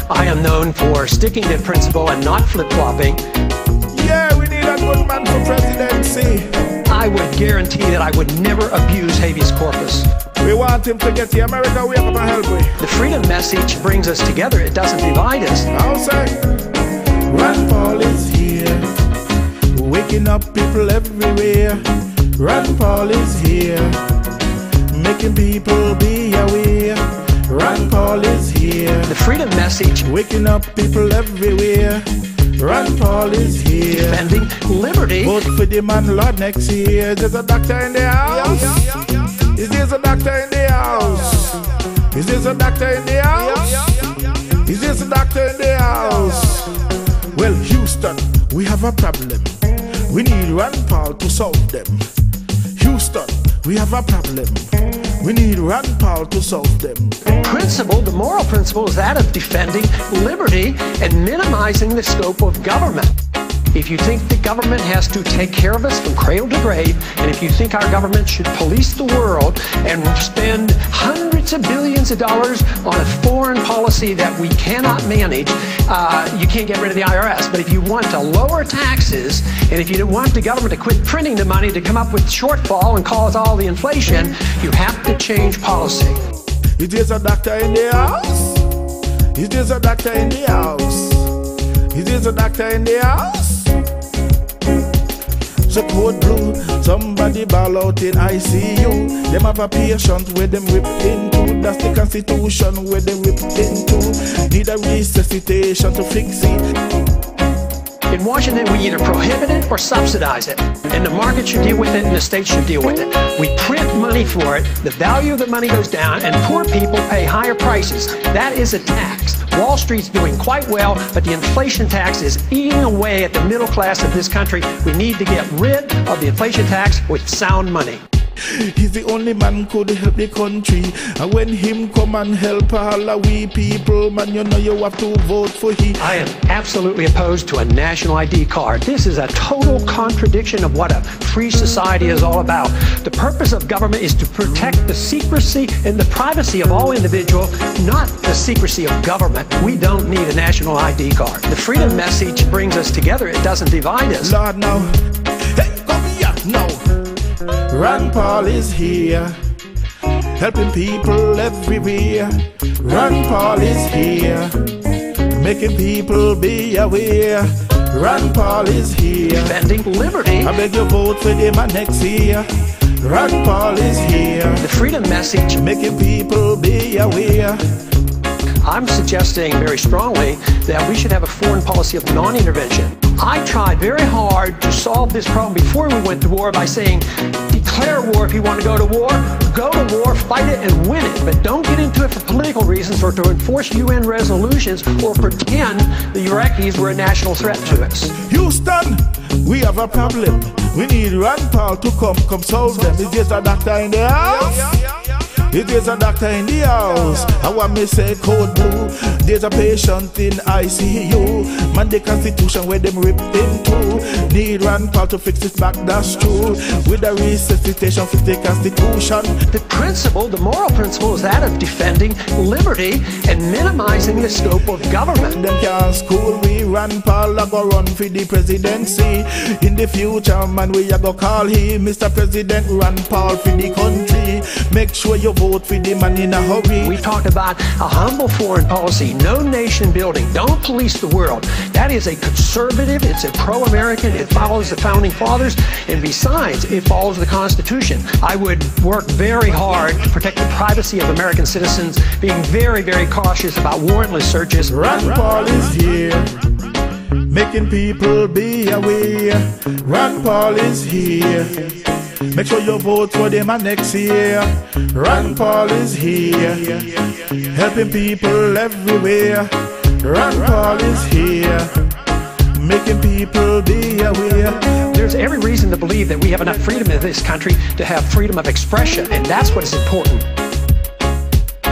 I am known for sticking to principle and not flip-flopping. Yeah, we need a good man for presidency. I would guarantee that I would never abuse habeas corpus. We want him to get the America wake up and help we. The freedom message brings us together. It doesn't divide us. I'll say, Rand Paul is here, waking up people everywhere. Rand Paul is here, making people be aware. Rand Paul is here, The freedom message waking up people everywhere. Rand Paul is here, defending liberty. vote for the man Lord next year. There's a doctor in the house. Is there a doctor in the house? Is there a doctor in the house? Is there a doctor in the house? Well, Houston, we have a problem. We need Rand Paul to solve them. Houston, we have a problem. We need Rand Paul to solve them. Principle, the moral principle, is that of defending liberty and minimizing the scope of government. If you think the government has to take care of us from cradle to grave, and if you think our government should police the world and spend hundreds of billions of dollars on a foreign policy that we cannot manage, you can't get rid of the IRS. But if you want to lower taxes, and if you want the government to quit printing the money to come up with shortfall and cause all the inflation, you have to change policy. Is there a doctor in the house? Is there a doctor in the house? Is there a doctor in the house? So code blue, somebody ball out in ICU. Them have a patient where them ripped into. That's the Constitution where them ripped into. Need a resuscitation to fix it. In Washington, we either prohibit it or subsidize it. And the market should deal with it and the state should deal with it. We print money for it, the value of the money goes down, and poor people pay higher prices. That is a tax. Wall Street's doing quite well, but the inflation tax is eating away at the middle class of this country. We need to get rid of the inflation tax with sound money. He's the only man could help the country. And when him come and help all of we people, man, you know you have to vote for him. I am absolutely opposed to a national ID card. This is a total contradiction of what a free society is all about. The purpose of government is to protect the secrecy and the privacy of all individuals, not the secrecy of government. We don't need a national ID card. The freedom message brings us together. It doesn't divide us. Lord, now, hey, come here, now. Rand Paul is here, helping people everywhere. Rand Paul is here, making people be aware. Rand Paul is here, Defending liberty. I beg you vote for him next year. Rand Paul is here, The freedom message. making people be aware. I'm suggesting very strongly that we should have a foreign policy of non-intervention. I tried very hard to solve this problem before we went to war by saying, declare war if you want to go to war, fight it and win it, but don't get into it for political reasons or to enforce UN resolutions or pretend the Iraqis were a national threat to us. Houston, we have a problem. We need Rand Paul to come solve them. Is there a doctor in the house? If there's a doctor in the house, I want me say code blue. There's a patient in ICU. Man, the Constitution where them ripped into. Need Rand Paul to fix it back, that's true. With a resuscitation for the Constitution. The principle, the moral principle, is that of defending liberty and minimizing the scope of government. Them can't school we. Rand Paul a go run for the presidency. In the future, man, we a go call him Mr. President Rand Paul for the country. Make sure you vote for the man in a hurry. We've talked about a humble foreign policy, no nation building, don't police the world. That is a conservative, it's a pro-American, it follows the founding fathers, and besides, it follows the Constitution. I would work very hard to protect the privacy of American citizens, being very, very cautious about warrantless searches. Rand Paul is here, making people be aware. Rand Paul is here, make sure you vote for them next year. Rand Paul is here, helping people everywhere. Rand Paul is here, making people be aware. There's every reason to believe that we have enough freedom in this country to have freedom of expression, and that's what is important.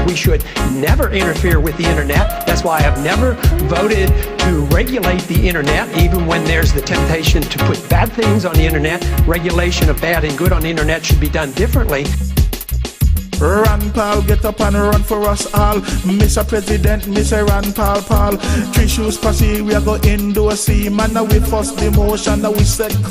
We should never interfere with the internet. That's why I've never voted to regulate the internet, even when there's the temptation to put bad things on the internet. Regulation of bad and good on the internet should be done differently. Ron Paul, get up and run for us all. Mr. President, Mr. Ron Paul, Paul. Three Shoes Posse, we are going to see. Man, now we first the motion, now we second.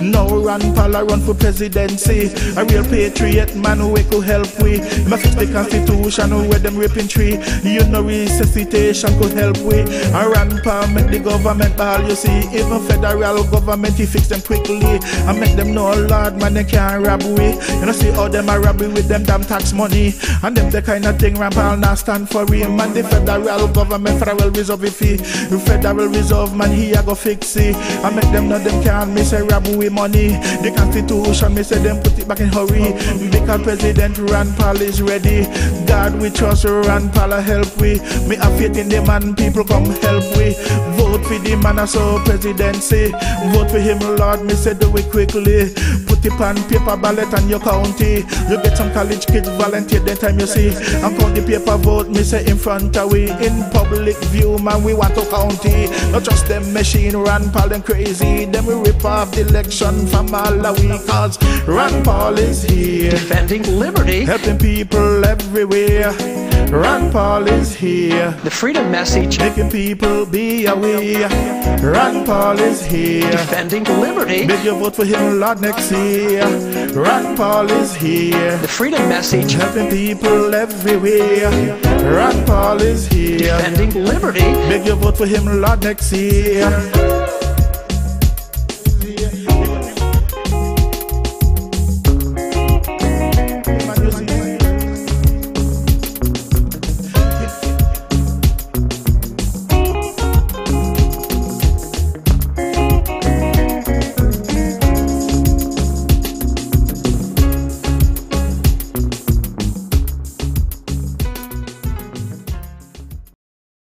Now Ron Paul, I run for presidency. A real patriot, man, we could help we. My fix the Constitution, where them ripping tree. You know resuscitation could help we. A Ron Paul make the government ball, you see. Even federal government, he fix them quickly. I make them know, Lord, man, they can't rob we. You know see how them are robbing with them damn tax money. And them the kind of thing Ron Paul not stand for him. Man, the federal government, federal reserve fee. The federal reserve, man, he a go fix it. I make them know them can't miss a rob with money. The Constitution, me say them put it back in hurry. Because President Ron Paul is ready. God we trust, Ron Paul help we. Me have faith in the man, people come help we. Vote for the man, so presidency. Vote for him, Lord, me say do it quickly. Put it on paper ballot and your county. You get some college kids volunteer, then time you see. And count the paper vote, me say in front of we. In public view, man, we want to count it. Not just them machine, Ron Paul them crazy. Then we rip off the election from all of we. Cause Ron Paul is here, defending liberty, helping people everywhere. Ron Paul is here, the freedom message, making people be aware. Ron Paul is here, defending liberty. Make your vote for him, Lord, next year. Ron Paul is here, The freedom message, helping people everywhere. Ron Paul is here, defending liberty. make your vote for him, Lord, next year.